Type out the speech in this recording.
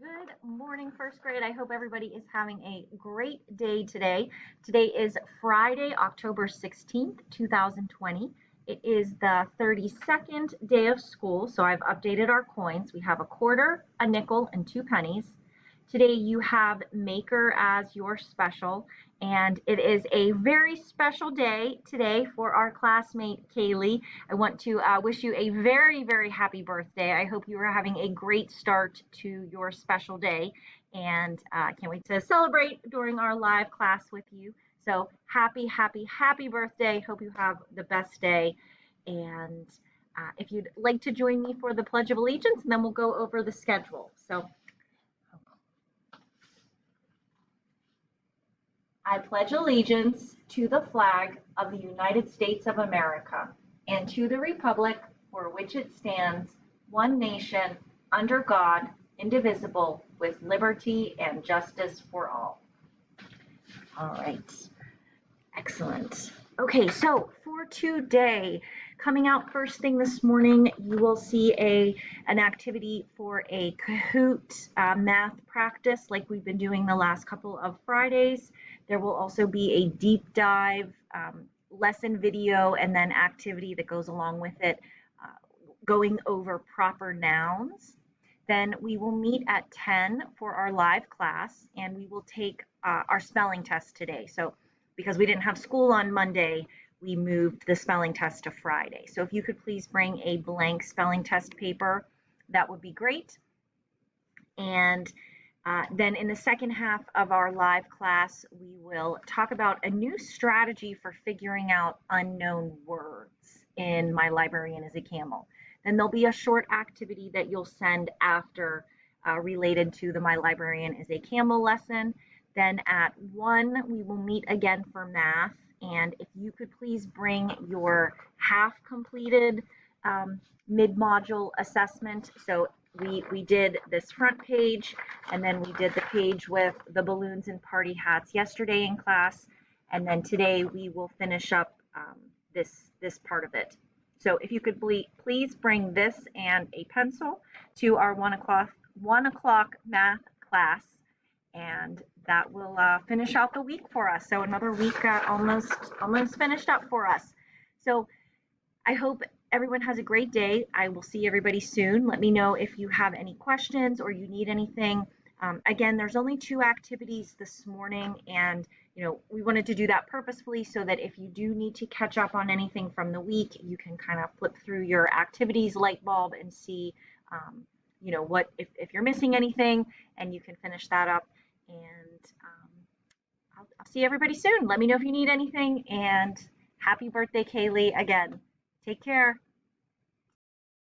Good morning, first grade. I hope everybody is having a great day today. Today is Friday, October 16th, 2020. It is the 32nd day of school, so I've updated our coins. We have a quarter, a nickel, and 2 pennies. Today you have Maker as your special, and it is a very special day today for our classmate Kaylee. I want to wish you a very, very happy birthday. I hope you are having a great start to your special day, and can't wait to celebrate during our live class with you. So happy, happy, happy birthday. Hope you have the best day. And if you'd like to join me for the Pledge of Allegiance, and then we'll go over the schedule. So I pledge allegiance to the flag of the United States of America and to the republic for which it stands, one nation, under God, indivisible, with liberty and justice for all. All right. Excellent. Okay, so for today, coming out first thing this morning, you will see an activity for a Kahoot math practice like we've been doing the last couple of Fridays. There will also be a deep dive lesson video and then activity that goes along with it, going over proper nouns. Then we will meet at 10 for our live class, and we will take our spelling test today. So because we didn't have school on Monday, we moved the spelling test to Friday. So if you could please bring a blank spelling test paper, that would be great. And then in the second half of our live class, we will talk about a new strategy for figuring out unknown words in My Librarian is a Camel. Then there'll be a short activity that you'll send after related to the My Librarian is a Camel lesson. Then at 1, we will meet again for math. And if you could please bring your half completed mid-module assessment. So we did this front page, and then we did the page with the balloons and party hats yesterday in class. And then today we will finish up this part of it. So if you could please bring this and a pencil to our 1 o'clock math class, and that will finish out the week for us. So another week almost finished up for us. So I hope everyone has a great day. I will see everybody soon. Let me know if you have any questions or you need anything. Again, there's only 2 activities this morning, and we wanted to do that purposefully so that if you do need to catch up on anything from the week, you can kind of flip through your activities light bulb and see what if you're missing anything, and you can finish that up. And I'll see everybody soon. Let me know if you need anything, and happy birthday, Kaylee, again. Take care.